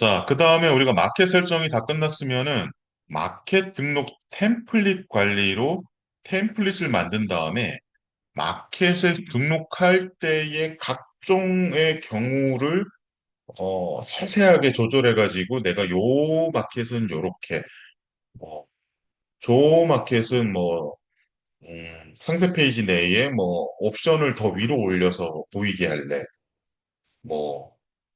자, 그 다음에 우리가 마켓 설정이 다 끝났으면은 마켓 등록 템플릿 관리로 템플릿을 만든 다음에 마켓에 등록할 때의 각종의 경우를 세세하게 조절해가지고 내가 요 마켓은 요렇게 뭐, 조 마켓은 뭐 상세 페이지 내에 뭐 옵션을 더 위로 올려서 보이게 할래. 뭐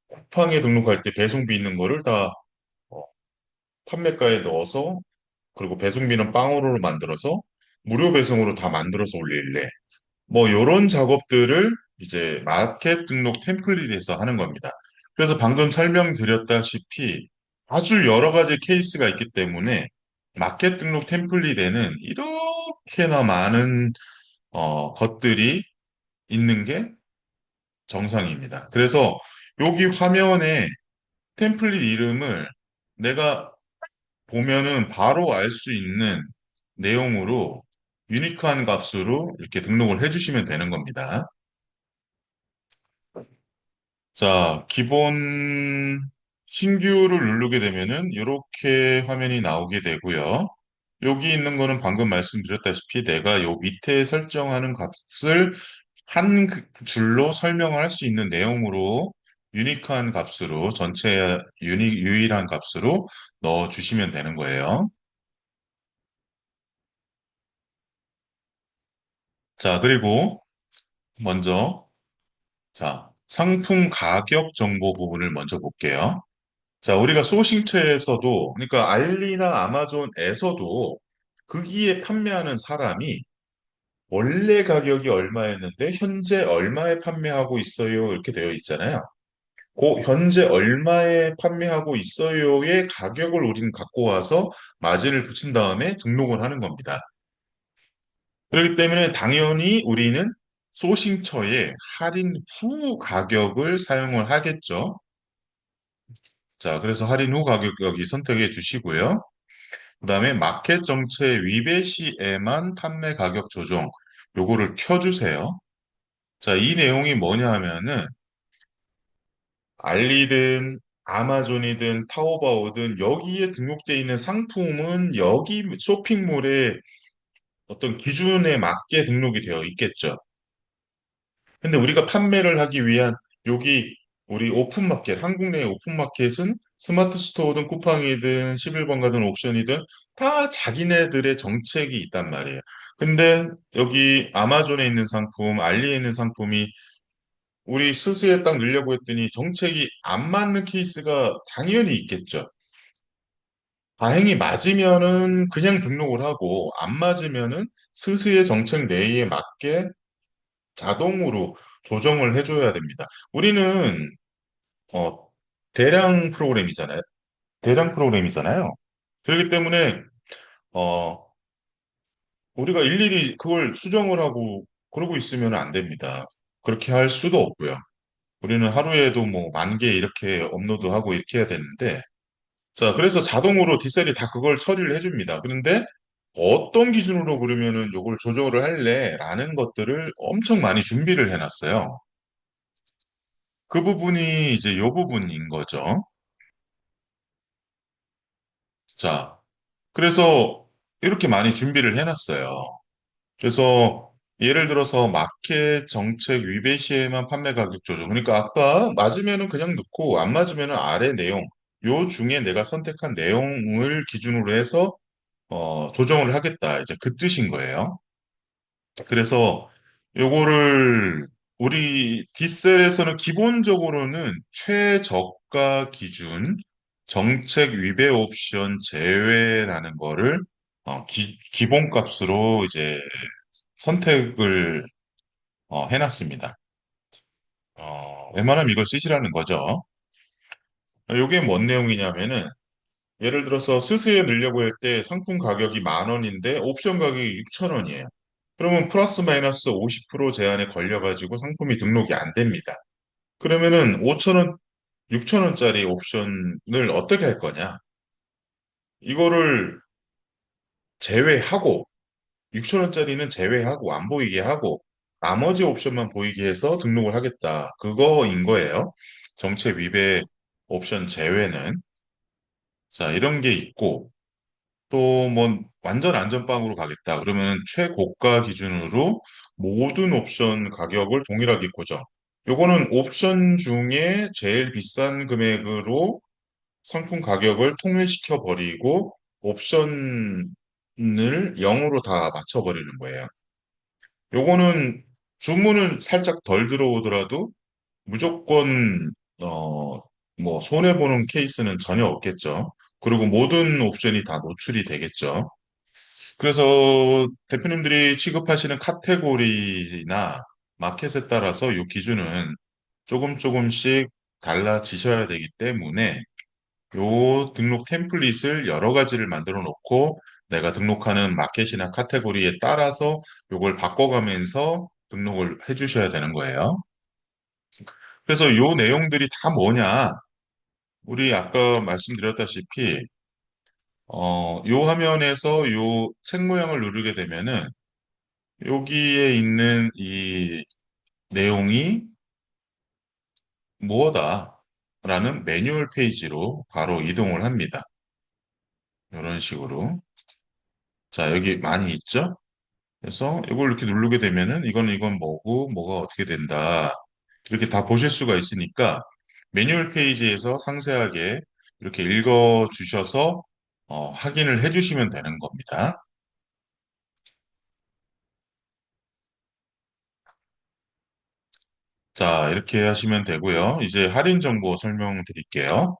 쿠팡에 등록할 때 배송비 있는 거를 다 어, 판매가에 넣어서 그리고 배송비는 빵으로 만들어서 무료 배송으로 다 만들어서 올릴래. 뭐 요런 작업들을 이제 마켓 등록 템플릿에서 하는 겁니다. 그래서 방금 설명드렸다시피 아주 여러 가지 케이스가 있기 때문에 마켓 등록 템플릿에는 이렇게나 많은 것들이 있는 게 정상입니다. 그래서 여기 화면에 템플릿 이름을 내가 보면은 바로 알 수 있는 내용으로 유니크한 값으로 이렇게 등록을 해주시면 되는 겁니다. 자, 기본 신규를 누르게 되면은 이렇게 화면이 나오게 되고요. 여기 있는 거는 방금 말씀드렸다시피 내가 요 밑에 설정하는 값을 한 줄로 설명을 할 수 있는 내용으로 유니크한 값으로 전체 유일한 값으로 넣어 주시면 되는 거예요. 자, 그리고 먼저 자, 상품 가격 정보 부분을 먼저 볼게요. 자, 우리가 소싱처에서도, 그러니까 알리나 아마존에서도 거기에 판매하는 사람이 원래 가격이 얼마였는데 현재 얼마에 판매하고 있어요. 이렇게 되어 있잖아요. 그 현재 얼마에 판매하고 있어요의 가격을 우리는 갖고 와서 마진을 붙인 다음에 등록을 하는 겁니다. 그렇기 때문에 당연히 우리는 소싱처의 할인 후 가격을 사용을 하겠죠. 자, 그래서 할인 후 가격 여기 선택해 주시고요. 그다음에 마켓 정책 위배 시에만 판매 가격 조정 요거를 켜주세요. 자, 이 내용이 뭐냐 하면은 알리든 아마존이든 타오바오든 여기에 등록되어 있는 상품은 여기 쇼핑몰에 어떤 기준에 맞게 등록이 되어 있겠죠. 근데 우리가 판매를 하기 위한 여기 우리 오픈마켓, 한국 내 오픈마켓은 스마트 스토어든 쿠팡이든 11번 가든 옥션이든 다 자기네들의 정책이 있단 말이에요. 근데 여기 아마존에 있는 상품, 알리에 있는 상품이 우리 스스에 딱 넣으려고 했더니 정책이 안 맞는 케이스가 당연히 있겠죠. 다행히 맞으면은 그냥 등록을 하고 안 맞으면은 스스의 정책 내에 맞게 자동으로 조정을 해줘야 됩니다. 우리는 어, 대량 프로그램이잖아요. 대량 프로그램이잖아요. 그렇기 때문에 어, 우리가 일일이 그걸 수정을 하고 그러고 있으면 안 됩니다. 그렇게 할 수도 없고요. 우리는 하루에도 뭐 만 개 이렇게 업로드하고 이렇게 해야 되는데 자, 그래서 자동으로 디셀이 다 그걸 처리를 해줍니다. 그런데 어떤 기준으로 그러면은 요걸 조정을 할래? 라는 것들을 엄청 많이 준비를 해놨어요. 그 부분이 이제 요 부분인 거죠. 자, 그래서 이렇게 많이 준비를 해놨어요. 그래서 예를 들어서 마켓 정책 위배 시에만 판매 가격 조정. 그러니까 아까 맞으면은 그냥 넣고 안 맞으면은 아래 내용, 요 중에 내가 선택한 내용을 기준으로 해서 조정을 하겠다. 이제 그 뜻인 거예요. 그래서 요거를 우리 디셀에서는 기본적으로는 최저가 기준 정책 위배 옵션 제외라는 거를 기본값으로 이제 선택을 해놨습니다. 웬만하면 이걸 쓰시라는 거죠. 요게 뭔 내용이냐면은 예를 들어서 스스에 넣으려고 할 때 상품 가격이 만 원인데 옵션 가격이 6천 원이에요. 그러면 플러스 마이너스 50% 제한에 걸려가지고 상품이 등록이 안 됩니다. 그러면은 5천 원, 6천 원짜리 옵션을 어떻게 할 거냐? 이거를 제외하고 6천 원짜리는 제외하고 안 보이게 하고 나머지 옵션만 보이게 해서 등록을 하겠다. 그거인 거예요. 정책 위배. 옵션 제외는. 자, 이런 게 있고, 또 뭐 완전 안전빵으로 가겠다. 그러면 최고가 기준으로 모든 옵션 가격을 동일하게 고정. 요거는 옵션 중에 제일 비싼 금액으로 상품 가격을 통일시켜 버리고 옵션을 0으로 다 맞춰 버리는 거예요. 요거는 주문은 살짝 덜 들어오더라도 무조건 뭐 손해 보는 케이스는 전혀 없겠죠. 그리고 모든 옵션이 다 노출이 되겠죠. 그래서 대표님들이 취급하시는 카테고리나 마켓에 따라서 이 기준은 조금 조금씩 달라지셔야 되기 때문에 요 등록 템플릿을 여러 가지를 만들어 놓고 내가 등록하는 마켓이나 카테고리에 따라서 요걸 바꿔가면서 등록을 해 주셔야 되는 거예요. 그래서 요 내용들이 다 뭐냐? 우리 아까 말씀드렸다시피 요 화면에서 요 책 모양을 누르게 되면은 여기에 있는 이 내용이 무엇다 라는 매뉴얼 페이지로 바로 이동을 합니다. 이런 식으로. 자, 여기 많이 있죠? 그래서 이걸 이렇게 누르게 되면은 이건 뭐고 뭐가 어떻게 된다. 이렇게 다 보실 수가 있으니까 매뉴얼 페이지에서 상세하게 이렇게 읽어 주셔서 확인을 해 주시면 되는 겁니다. 자, 이렇게 하시면 되고요. 이제 할인 정보 설명드릴게요.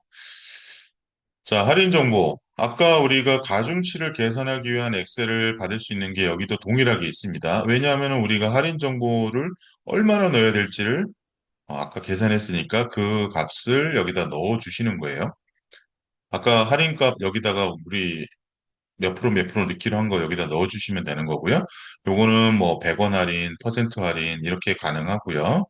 자, 할인 정보. 아까 우리가 가중치를 계산하기 위한 엑셀을 받을 수 있는 게 여기도 동일하게 있습니다. 왜냐하면 우리가 할인 정보를 얼마나 넣어야 될지를 아까 계산했으니까 그 값을 여기다 넣어 주시는 거예요. 아까 할인값 여기다가 우리 몇 프로 넣기로 한 거 여기다 넣어 주시면 되는 거고요. 요거는 뭐 100원 할인, 퍼센트 할인 이렇게 가능하고요.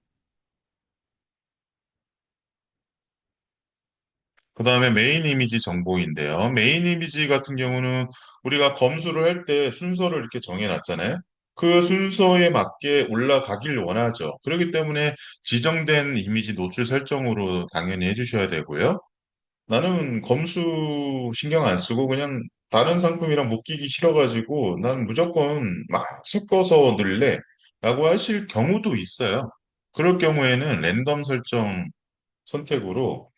그 다음에 메인 이미지 정보인데요. 메인 이미지 같은 경우는 우리가 검수를 할 때 순서를 이렇게 정해놨잖아요. 그 순서에 맞게 올라가길 원하죠. 그렇기 때문에 지정된 이미지 노출 설정으로 당연히 해주셔야 되고요. 나는 검수 신경 안 쓰고 그냥 다른 상품이랑 묶이기 싫어가지고 난 무조건 막 섞어서 넣을래 라고 하실 경우도 있어요. 그럴 경우에는 랜덤 설정 선택으로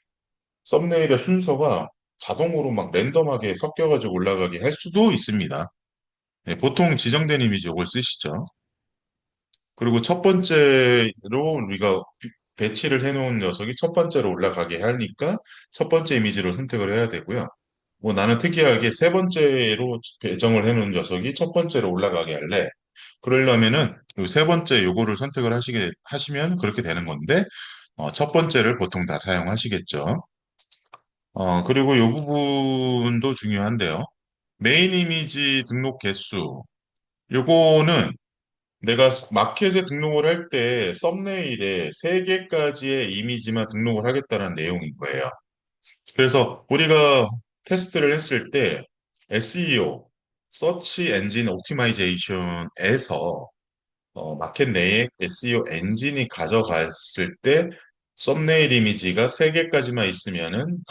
썸네일의 순서가 자동으로 막 랜덤하게 섞여가지고 올라가게 할 수도 있습니다. 네, 보통 지정된 이미지 이걸 쓰시죠. 그리고 첫 번째로 우리가 배치를 해놓은 녀석이 첫 번째로 올라가게 하니까 첫 번째 이미지로 선택을 해야 되고요. 뭐 나는 특이하게 세 번째로 배정을 해놓은 녀석이 첫 번째로 올라가게 할래. 그러려면은 요세 번째 요거를 선택을 하시면 그렇게 되는 건데, 첫 번째를 보통 다 사용하시겠죠. 그리고 이 부분도 중요한데요. 메인 이미지 등록 개수. 요거는 내가 마켓에 등록을 할 때 썸네일에 3개까지의 이미지만 등록을 하겠다는 내용인 거예요. 그래서 우리가 테스트를 했을 때 SEO, Search Engine Optimization에서 마켓 내에 SEO 엔진이 가져갔을 때 썸네일 이미지가 3개까지만 있으면은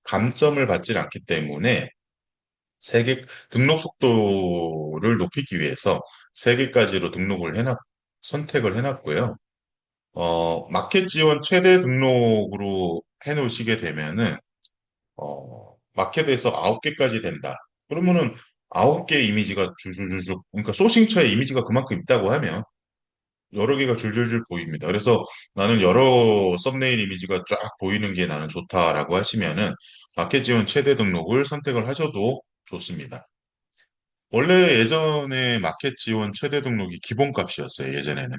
감점을 받지 않기 때문에 세개 등록 속도를 높이기 위해서 3개까지로 선택을 해놨고요. 마켓 지원 최대 등록으로 해놓으시게 되면은 마켓에서 9개까지 된다. 그러면은 9개 이미지가 줄줄줄줄, 그러니까 소싱처에 이미지가 그만큼 있다고 하면 여러 개가 줄줄줄 보입니다. 그래서 나는 여러 썸네일 이미지가 쫙 보이는 게 나는 좋다라고 하시면은 마켓 지원 최대 등록을 선택을 하셔도 좋습니다. 원래 예전에 마켓 지원 최대 등록이 기본값이었어요, 예전에는.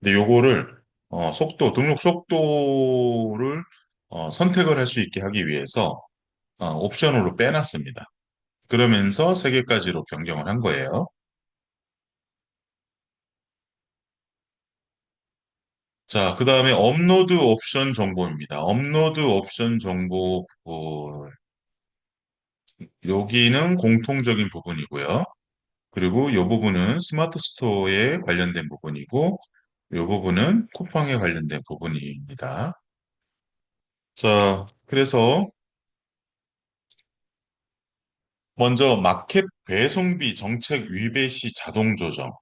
근데 요거를 등록 속도를 선택을 할 수 있게 하기 위해서 옵션으로 빼놨습니다. 그러면서 3개까지로 변경을 한 거예요. 자, 그 다음에 업로드 옵션 정보입니다. 업로드 옵션 정보 부분. 여기는 공통적인 부분이고요. 그리고 이 부분은 스마트 스토어에 관련된 부분이고, 이 부분은 쿠팡에 관련된 부분입니다. 자, 그래서 먼저 마켓 배송비 정책 위배 시 자동 조정.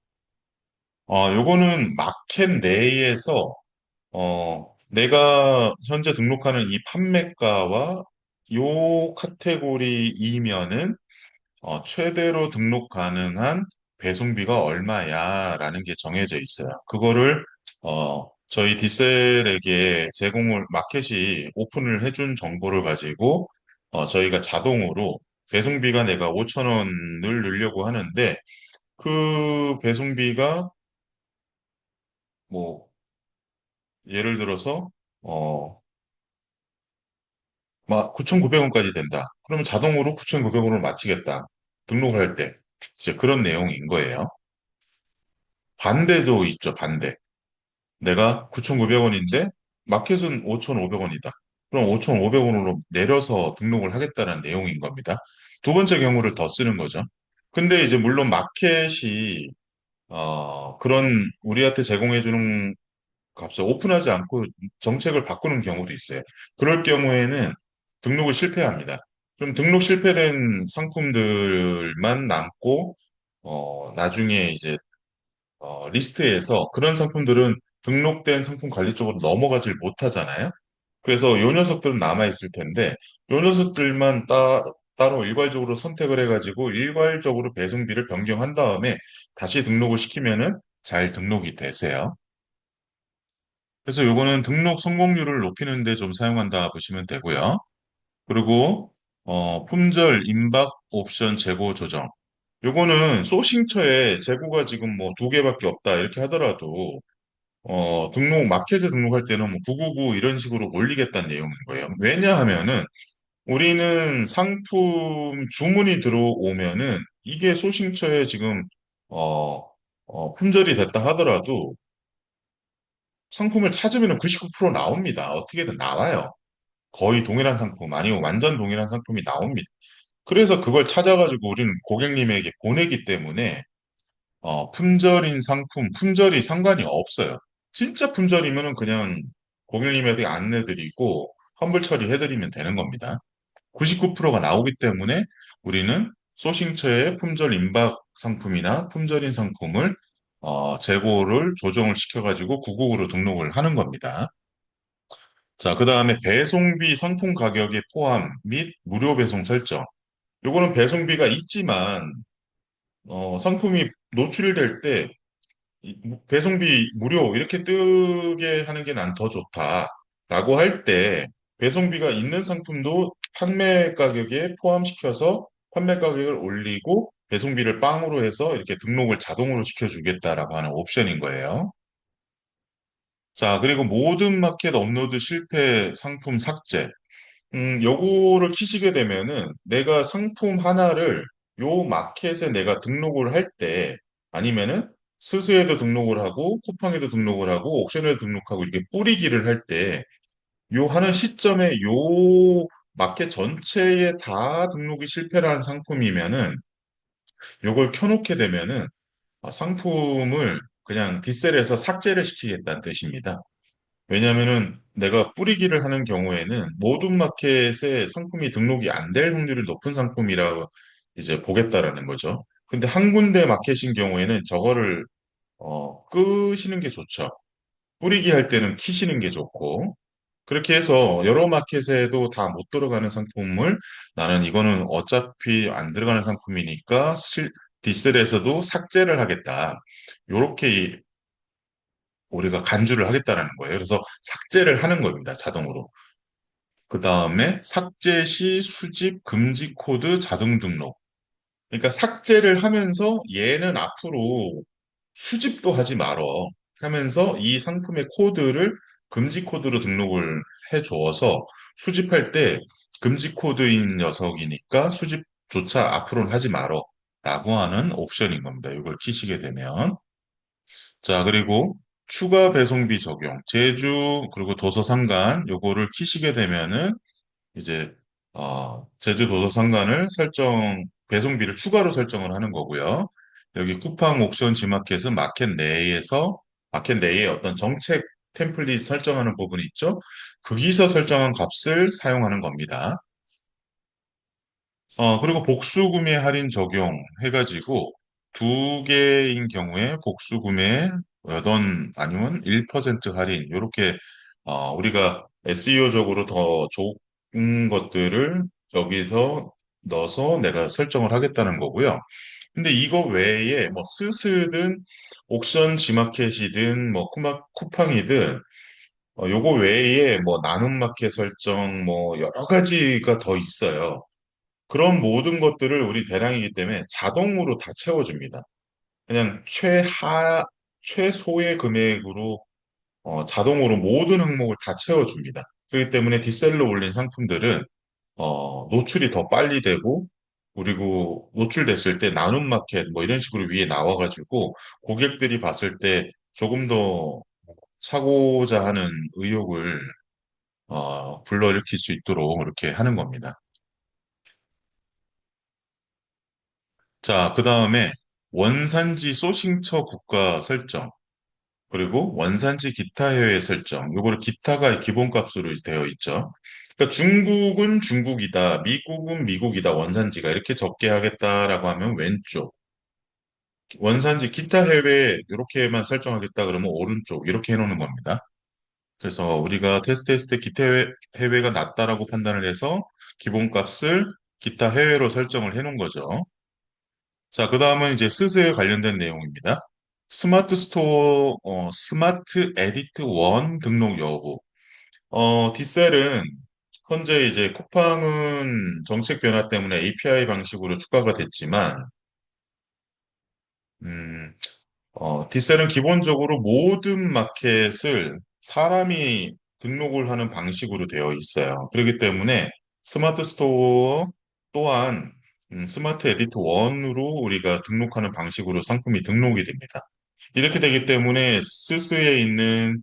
요거는 마켓 내에서 내가 현재 등록하는 이 판매가와 요 카테고리이면은 최대로 등록 가능한 배송비가 얼마야라는 게 정해져 있어요. 그거를 저희 디셀에게 제공을 마켓이 오픈을 해준 정보를 가지고 저희가 자동으로 배송비가 내가 5천 원을 넣으려고 하는데 그 배송비가 뭐 예를 들어서 어, 막 9,900원까지 된다. 그러면 자동으로 9,900원으로 마치겠다. 등록을 할 때. 이제 그런 내용인 거예요. 반대도 있죠, 반대. 내가 9,900원인데 마켓은 5,500원이다. 그럼 5,500원으로 내려서 등록을 하겠다는 내용인 겁니다. 두 번째 경우를 더 쓰는 거죠. 근데 이제 물론 마켓이 그런 우리한테 제공해주는 값을 오픈하지 않고 정책을 바꾸는 경우도 있어요. 그럴 경우에는 등록을 실패합니다. 그럼 등록 실패된 상품들만 남고 나중에 이제 리스트에서 그런 상품들은 등록된 상품 관리 쪽으로 넘어가질 못하잖아요. 그래서 요 녀석들은 남아있을 텐데, 요 녀석들만 따로 일괄적으로 선택을 해가지고 일괄적으로 배송비를 변경한 다음에 다시 등록을 시키면은 잘 등록이 되세요. 그래서 요거는 등록 성공률을 높이는 데 좀 사용한다 보시면 되고요. 그리고 품절 임박 옵션 재고 조정. 요거는 소싱처에 재고가 지금 뭐 두 개밖에 없다 이렇게 하더라도 마켓에 등록할 때는 뭐 999 이런 식으로 올리겠다는 내용인 거예요. 왜냐하면은 우리는 상품 주문이 들어오면은 이게 소싱처에 지금 어, 품절이 됐다 하더라도 상품을 찾으면 99% 나옵니다. 어떻게든 나와요. 거의 동일한 상품, 아니면 완전 동일한 상품이 나옵니다. 그래서 그걸 찾아가지고 우리는 고객님에게 보내기 때문에 품절인 상품, 품절이 상관이 없어요. 진짜 품절이면은 그냥 고객님에게 안내드리고 환불 처리해드리면 되는 겁니다. 99%가 나오기 때문에 우리는 소싱처의 품절 임박 상품이나 품절인 상품을 재고를 조정을 시켜가지고 구국으로 등록을 하는 겁니다. 자, 그 다음에 배송비 상품 가격의 포함 및 무료 배송 설정. 요거는 배송비가 있지만 상품이 노출될 때 배송비 무료 이렇게 뜨게 하는 게 난 더 좋다라고 할 때 배송비가 있는 상품도 판매 가격에 포함시켜서 판매 가격을 올리고 배송비를 빵으로 해서 이렇게 등록을 자동으로 시켜주겠다라고 하는 옵션인 거예요. 자, 그리고 모든 마켓 업로드 실패 상품 삭제. 요거를 키시게 되면은 내가 상품 하나를 요 마켓에 내가 등록을 할 때 아니면은 스스에도 등록을 하고 쿠팡에도 등록을 하고 옥션에도 등록하고 이렇게 뿌리기를 할 때 요 하는 시점에 요 마켓 전체에 다 등록이 실패라는 상품이면은 요걸 켜놓게 되면은 상품을 그냥 뒷셀에서 삭제를 시키겠다는 뜻입니다. 왜냐하면은 내가 뿌리기를 하는 경우에는 모든 마켓에 상품이 등록이 안 될 확률이 높은 상품이라고 이제 보겠다라는 거죠. 근데 한 군데 마켓인 경우에는 저거를 끄시는 게 좋죠. 뿌리기 할 때는 키시는 게 좋고 그렇게 해서 여러 마켓에도 다 못 들어가는 상품을 나는 이거는 어차피 안 들어가는 상품이니까 디셀에서도 삭제를 하겠다. 요렇게 우리가 간주를 하겠다라는 거예요. 그래서 삭제를 하는 겁니다. 자동으로. 그 다음에 삭제 시 수집 금지 코드 자동 등록. 그러니까 삭제를 하면서 얘는 앞으로 수집도 하지 말어 하면서 이 상품의 코드를 금지 코드로 등록을 해 줘서 수집할 때 금지 코드인 녀석이니까 수집조차 앞으로는 하지 말어 라고 하는 옵션인 겁니다. 이걸 키시게 되면. 자, 그리고 추가 배송비 적용, 제주 그리고 도서상관 요거를 키시게 되면은 이제 제주 도서상관을 배송비를 추가로 설정을 하는 거고요. 여기 쿠팡 옥션 지마켓은 마켓 내의 어떤 정책 템플릿 설정하는 부분이 있죠. 거기서 설정한 값을 사용하는 겁니다. 그리고 복수 구매 할인 적용해가지고 두 개인 경우에 복수 구매 8원 아니면 1% 할인 이렇게 우리가 SEO적으로 더 좋은 것들을 여기서 넣어서 내가 설정을 하겠다는 거고요. 근데 이거 외에 뭐 스스든 옥션 지마켓이든 뭐 쿠팡이든 요거 외에 뭐 나눔 마켓 설정 뭐 여러 가지가 더 있어요. 그런 모든 것들을 우리 대량이기 때문에 자동으로 다 채워줍니다. 그냥 최소의 금액으로 자동으로 모든 항목을 다 채워줍니다. 그렇기 때문에 뒷셀로 올린 상품들은 노출이 더 빨리 되고 그리고 노출됐을 때 나눔 마켓 뭐 이런 식으로 위에 나와가지고 고객들이 봤을 때 조금 더 사고자 하는 의욕을 불러일으킬 수 있도록 이렇게 하는 겁니다. 자, 그 다음에 원산지 소싱처 국가 설정, 그리고 원산지 기타 해외 설정. 요거를 기타가 기본값으로 되어 있죠. 그러니까 중국은 중국이다, 미국은 미국이다, 원산지가 이렇게 적게 하겠다라고 하면 왼쪽, 원산지 기타 해외 이렇게만 설정하겠다 그러면 오른쪽 이렇게 해놓는 겁니다. 그래서 우리가 테스트했을 때 기타 해외가 낮다라고 판단을 해서 기본값을 기타 해외로 설정을 해놓은 거죠. 자, 그 다음은 이제 스스에 관련된 내용입니다. 스마트 스토어, 스마트 에디트 원 등록 여부. 디셀은 현재 이제 쿠팡은 정책 변화 때문에 API 방식으로 추가가 됐지만, 음, 디셀은 기본적으로 모든 마켓을 사람이 등록을 하는 방식으로 되어 있어요. 그렇기 때문에 스마트 스토어 또한 스마트 에디터 1으로 우리가 등록하는 방식으로 상품이 등록이 됩니다. 이렇게 되기 때문에 스스에 있는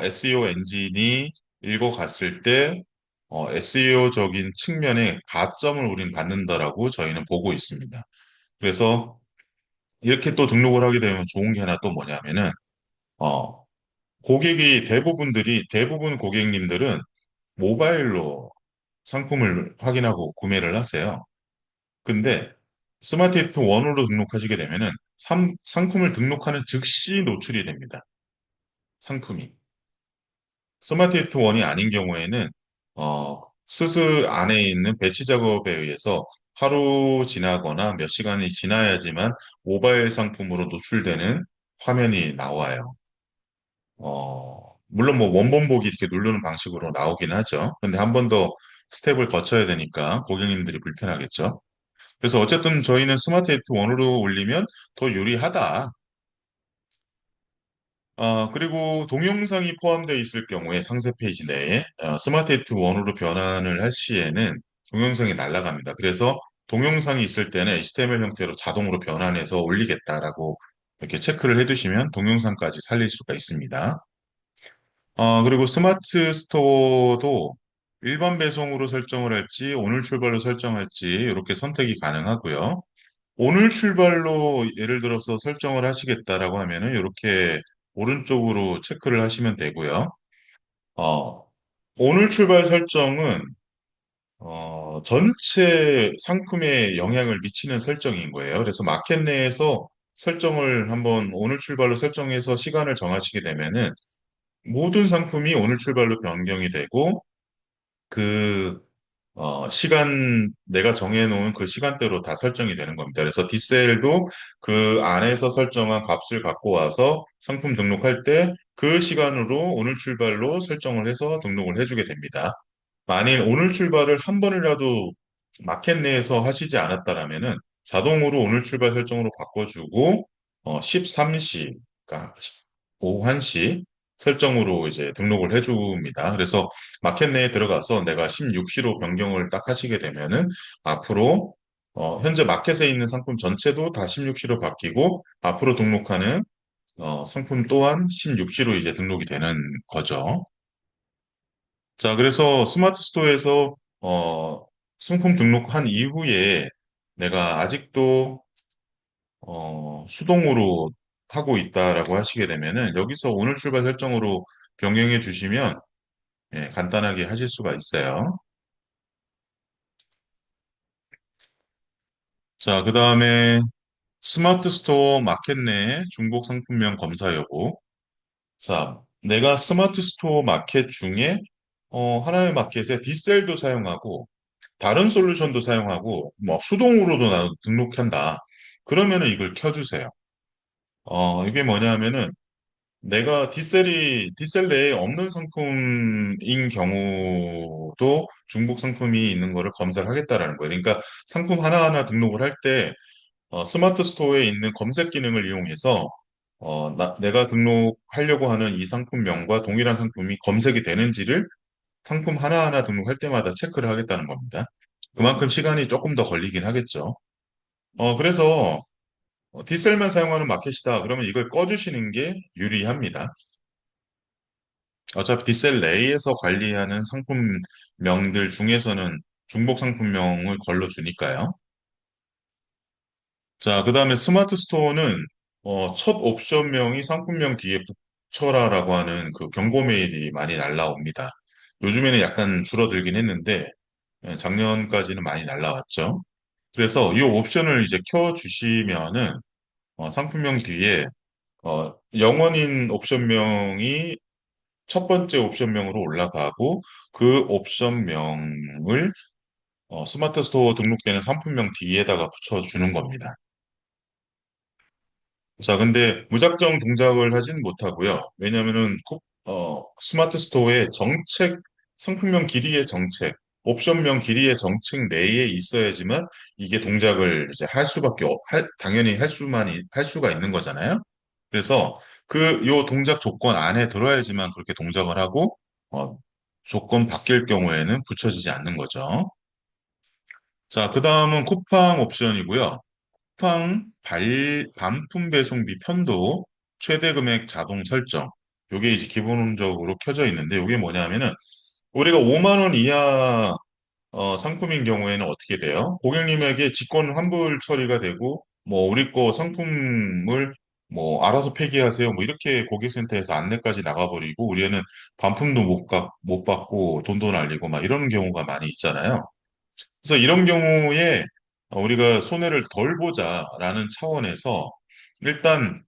SEO 엔진이 읽어갔을 때 SEO적인 측면의 가점을 우린 받는다라고 저희는 보고 있습니다. 그래서 이렇게 또 등록을 하게 되면 좋은 게 하나 또 뭐냐면은, 어, 대부분 고객님들은 모바일로 상품을 확인하고 구매를 하세요. 근데 스마트 에디터 1으로 등록하시게 되면은 상품을 등록하는 즉시 노출이 됩니다. 상품이. 스마트 에디터 1이 아닌 경우에는, 스스 안에 있는 배치 작업에 의해서 하루 지나거나 몇 시간이 지나야지만 모바일 상품으로 노출되는 화면이 나와요. 물론 뭐 원본보기 이렇게 누르는 방식으로 나오긴 하죠. 근데 한 번 더 스텝을 거쳐야 되니까 고객님들이 불편하겠죠. 그래서 어쨌든 저희는 스마트 에디터 1으로 올리면 더 유리하다. 그리고 동영상이 포함되어 있을 경우에 상세 페이지 내에 스마트 에디터 1으로 변환을 할 시에는 동영상이 날아갑니다. 그래서 동영상이 있을 때는 HTML 형태로 자동으로 변환해서 올리겠다라고 이렇게 체크를 해두시면 동영상까지 살릴 수가 있습니다. 그리고 스마트 스토어도 일반 배송으로 설정을 할지, 오늘 출발로 설정할지, 이렇게 선택이 가능하고요. 오늘 출발로 예를 들어서 설정을 하시겠다라고 하면은 이렇게 오른쪽으로 체크를 하시면 되고요. 어, 오늘 출발 설정은 전체 상품에 영향을 미치는 설정인 거예요. 그래서 마켓 내에서 설정을 한번 오늘 출발로 설정해서 시간을 정하시게 되면은 모든 상품이 오늘 출발로 변경이 되고 그 내가 정해놓은 그 시간대로 다 설정이 되는 겁니다. 그래서 디셀도 그 안에서 설정한 값을 갖고 와서 상품 등록할 때 그 시간으로 오늘 출발로 설정을 해서 등록을 해주게 됩니다. 만일 오늘 출발을 한 번이라도 마켓 내에서 하시지 않았다라면은 자동으로 오늘 출발 설정으로 바꿔주고 13시, 그러니까 오후 1시 설정으로 이제 등록을 해줍니다. 그래서 마켓 내에 들어가서 내가 16시로 변경을 딱 하시게 되면은 앞으로 현재 마켓에 있는 상품 전체도 다 16시로 바뀌고 앞으로 등록하는 상품 또한 16시로 이제 등록이 되는 거죠. 자, 그래서 스마트 스토어에서 상품 등록한 이후에 내가 아직도 수동으로 하고 있다라고 하시게 되면은 여기서 오늘 출발 설정으로 변경해 주시면 예, 간단하게 하실 수가 있어요. 자, 그 다음에 스마트 스토어 마켓 내 중복 상품명 검사 여부. 자, 내가 스마트 스토어 마켓 중에 하나의 마켓에 디셀도 사용하고 다른 솔루션도 사용하고 뭐 수동으로도 나 등록한다. 그러면은 이걸 켜주세요. 이게 뭐냐면은 내가 디셀 내에 없는 상품인 경우도 중복 상품이 있는 거를 검사를 하겠다라는 거예요. 그러니까 상품 하나하나 등록을 할 때 스마트 스토어에 있는 검색 기능을 이용해서 내가 등록하려고 하는 이 상품명과 동일한 상품이 검색이 되는지를 상품 하나하나 등록할 때마다 체크를 하겠다는 겁니다. 그만큼 시간이 조금 더 걸리긴 하겠죠. 그래서 디셀만 사용하는 마켓이다. 그러면 이걸 꺼주시는 게 유리합니다. 어차피 디셀 내에서 관리하는 상품명들 중에서는 중복 상품명을 걸러주니까요. 자, 그 다음에 스마트 스토어는 첫 옵션명이 상품명 뒤에 붙여라라고 하는 그 경고 메일이 많이 날라옵니다. 요즘에는 약간 줄어들긴 했는데 작년까지는 많이 날라왔죠. 그래서 이 옵션을 이제 켜주시면은 상품명 뒤에 영원인 옵션명이 첫 번째 옵션명으로 올라가고 그 옵션명을 스마트 스토어 등록되는 상품명 뒤에다가 붙여주는 겁니다. 자, 근데 무작정 동작을 하진 못하고요. 왜냐면은 스마트 스토어의 정책, 상품명 길이의 정책, 옵션명 길이의 정책 내에 있어야지만 이게 동작을 이제 할 수밖에 당연히 할 수가 있는 거잖아요. 그래서 요 동작 조건 안에 들어야지만 그렇게 동작을 하고 조건 바뀔 경우에는 붙여지지 않는 거죠. 자, 그 다음은 쿠팡 옵션이고요. 반품 배송비 편도 최대 금액 자동 설정. 요게 이제 기본적으로 켜져 있는데 요게 뭐냐면은 우리가 5만 원 이하 상품인 경우에는 어떻게 돼요? 고객님에게 직권 환불 처리가 되고 뭐 우리 거 상품을 뭐 알아서 폐기하세요. 뭐 이렇게 고객센터에서 안내까지 나가버리고 우리는 반품도 못 받고 돈도 날리고 막 이런 경우가 많이 있잖아요. 그래서 이런 경우에 우리가 손해를 덜 보자라는 차원에서 일단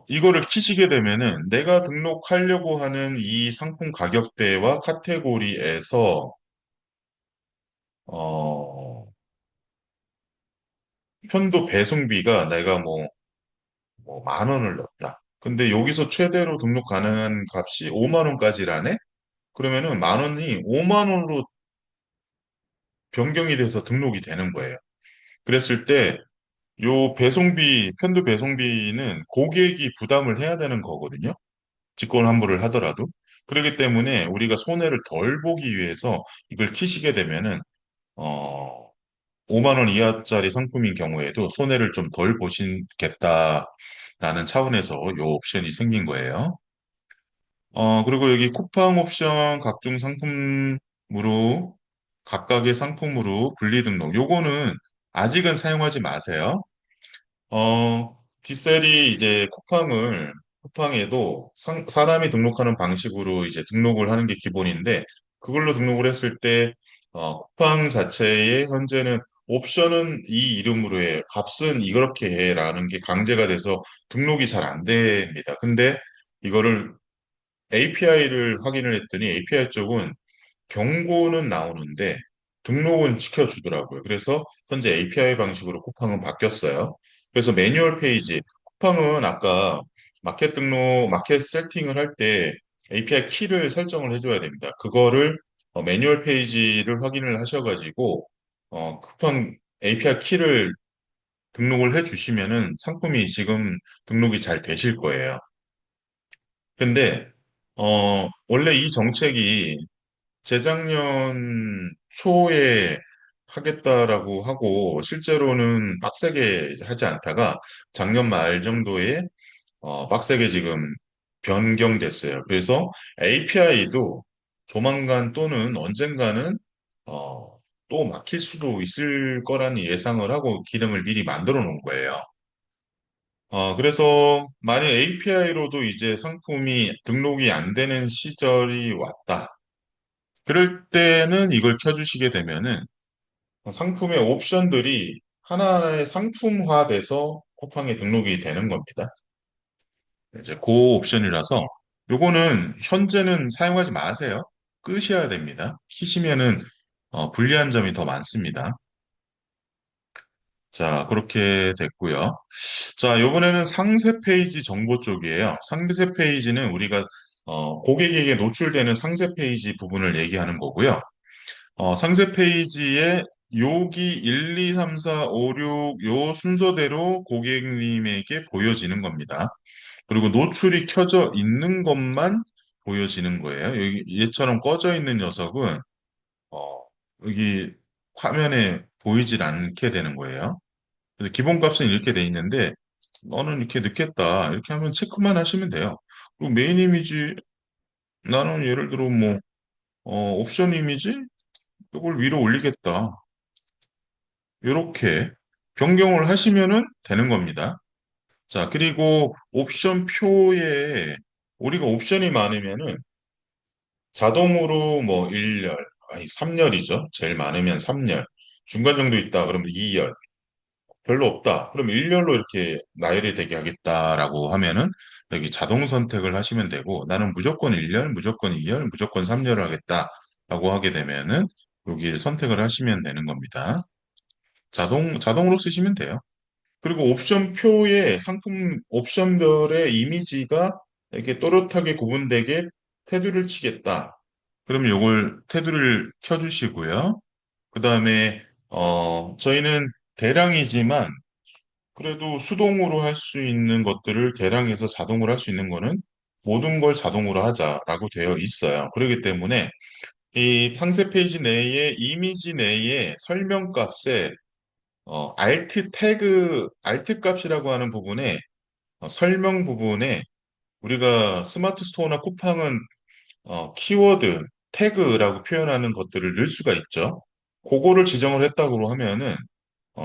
이거를 키시게 되면은 내가 등록하려고 하는 이 상품 가격대와 카테고리에서 어, 편도 배송비가 내가 뭐 10,000원을 넣었다. 근데 여기서 최대로 등록 가능한 값이 5만 원까지라네? 그러면은 10,000원이 5만 원으로 변경이 돼서 등록이 되는 거예요. 그랬을 때 요 편도 배송비는 고객이 부담을 해야 되는 거거든요. 직권 환불을 하더라도. 그렇기 때문에 우리가 손해를 덜 보기 위해서 이걸 키시게 되면은, 어, 5만 원 이하짜리 상품인 경우에도 손해를 좀 덜 보시겠다라는 차원에서 요 옵션이 생긴 거예요. 그리고 여기 쿠팡 옵션 각종 상품으로, 각각의 상품으로 분리 등록. 요거는 아직은 사용하지 마세요. 디셀이 이제 쿠팡에도 사람이 등록하는 방식으로 이제 등록을 하는 게 기본인데, 그걸로 등록을 했을 때, 쿠팡 자체에 현재는 옵션은 이 이름으로 해, 값은 이렇게 해라는 게 강제가 돼서 등록이 잘 안 됩니다. 근데 이거를 API를 확인을 했더니 API 쪽은 경고는 나오는데 등록은 시켜주더라고요. 그래서 현재 API 방식으로 쿠팡은 바뀌었어요. 그래서 매뉴얼 페이지, 쿠팡은 아까 마켓 세팅을 할 때 API 키를 설정을 해줘야 됩니다. 그거를 매뉴얼 페이지를 확인을 하셔가지고 쿠팡 API 키를 등록을 해주시면은 상품이 지금 등록이 잘 되실 거예요. 근데 원래 이 정책이 재작년 초에 하겠다라고 하고 실제로는 빡세게 하지 않다가 작년 말 정도에 빡세게 지금 변경됐어요. 그래서 API도 조만간 또는 언젠가는 또 막힐 수도 있을 거라는 예상을 하고 기능을 미리 만들어 놓은 거예요. 그래서 만약 API로도 이제 상품이 등록이 안 되는 시절이 왔다. 그럴 때는 이걸 켜주시게 되면은 상품의 옵션들이 하나하나의 상품화돼서 쿠팡에 등록이 되는 겁니다. 이제 그 옵션이라서 요거는 현재는 사용하지 마세요. 끄셔야 됩니다. 키시면은 불리한 점이 더 많습니다. 자, 그렇게 됐고요. 자, 요번에는 상세 페이지 정보 쪽이에요. 상세 페이지는 우리가 고객에게 노출되는 상세 페이지 부분을 얘기하는 거고요. 상세 페이지에 여기 1, 2, 3, 4, 5, 6 요 순서대로 고객님에게 보여지는 겁니다. 그리고 노출이 켜져 있는 것만 보여지는 거예요. 여기 얘처럼 꺼져 있는 녀석은 어, 여기 화면에 보이질 않게 되는 거예요. 그래서 기본값은 이렇게 돼 있는데 너는 이렇게 넣겠다. 이렇게 하면 체크만 하시면 돼요. 그리고 메인 이미지 나는 예를 들어 뭐 옵션 이미지 이걸 위로 올리겠다. 이렇게 변경을 하시면은 되는 겁니다. 자, 그리고 옵션 표에 우리가 옵션이 많으면은 자동으로 뭐 1열, 아니 3열이죠. 제일 많으면 3열. 중간 정도 있다 그러면 2열. 별로 없다. 그럼 1열로 이렇게 나열이 되게 하겠다라고 하면은 여기 자동 선택을 하시면 되고 나는 무조건 1열, 무조건 2열, 무조건 3열을 하겠다라고 하게 되면은 여기를 선택을 하시면 되는 겁니다. 자동으로 쓰시면 돼요. 그리고 옵션 표에 상품 옵션별의 이미지가 이렇게 또렷하게 구분되게 테두리를 치겠다. 그럼 요걸 테두리를 켜주시고요. 그 다음에 저희는 대량이지만 그래도 수동으로 할 수 있는 것들을 대량해서 자동으로 할 수 있는 거는 모든 걸 자동으로 하자라고 되어 있어요. 그렇기 때문에 이 상세 페이지 내에 이미지 내에 설명값에 alt 값이라고 하는 부분에 설명 부분에 우리가 스마트 스토어나 쿠팡은 키워드, 태그라고 표현하는 것들을 넣을 수가 있죠. 그거를 지정을 했다고 하면은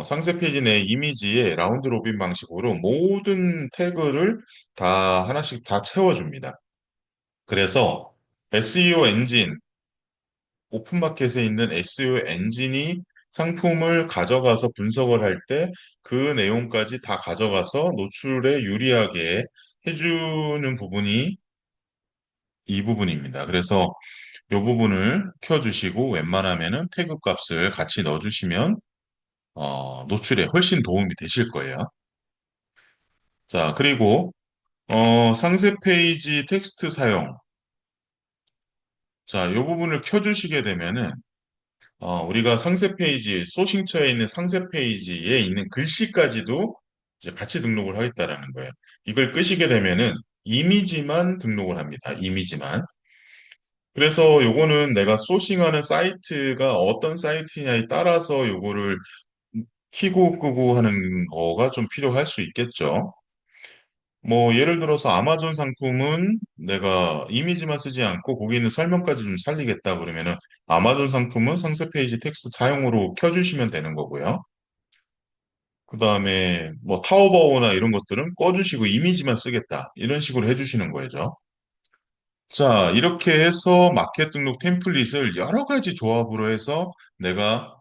상세 페이지 내 이미지에 라운드 로빈 방식으로 모든 태그를 다 하나씩 다 채워줍니다. 그래서 SEO 엔진, 오픈마켓에 있는 SEO 엔진이 상품을 가져가서 분석을 할 때 그 내용까지 다 가져가서 노출에 유리하게 해주는 부분이 이 부분입니다. 그래서 이 부분을 켜주시고 웬만하면은 태그 값을 같이 넣어주시면 노출에 훨씬 도움이 되실 거예요. 자, 그리고 상세 페이지 텍스트 사용. 자, 이 부분을 켜주시게 되면은 우리가 상세 페이지, 소싱처에 있는 상세 페이지에 있는 글씨까지도 이제 같이 등록을 하겠다라는 거예요. 이걸 끄시게 되면은 이미지만 등록을 합니다. 이미지만. 그래서 요거는 내가 소싱하는 사이트가 어떤 사이트냐에 따라서 요거를 키고 끄고 하는 거가 좀 필요할 수 있겠죠. 뭐 예를 들어서 아마존 상품은 내가 이미지만 쓰지 않고 거기 있는 설명까지 좀 살리겠다 그러면은 아마존 상품은 상세 페이지 텍스트 사용으로 켜주시면 되는 거고요. 그 다음에 뭐 타오바오나 이런 것들은 꺼주시고 이미지만 쓰겠다 이런 식으로 해주시는 거죠. 자, 이렇게 해서 마켓 등록 템플릿을 여러 가지 조합으로 해서 내가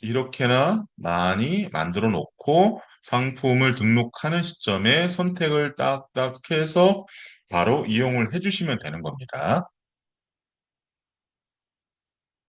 이렇게나 많이 만들어 놓고 상품을 등록하는 시점에 선택을 딱딱 해서 바로 이용을 해주시면 되는 겁니다.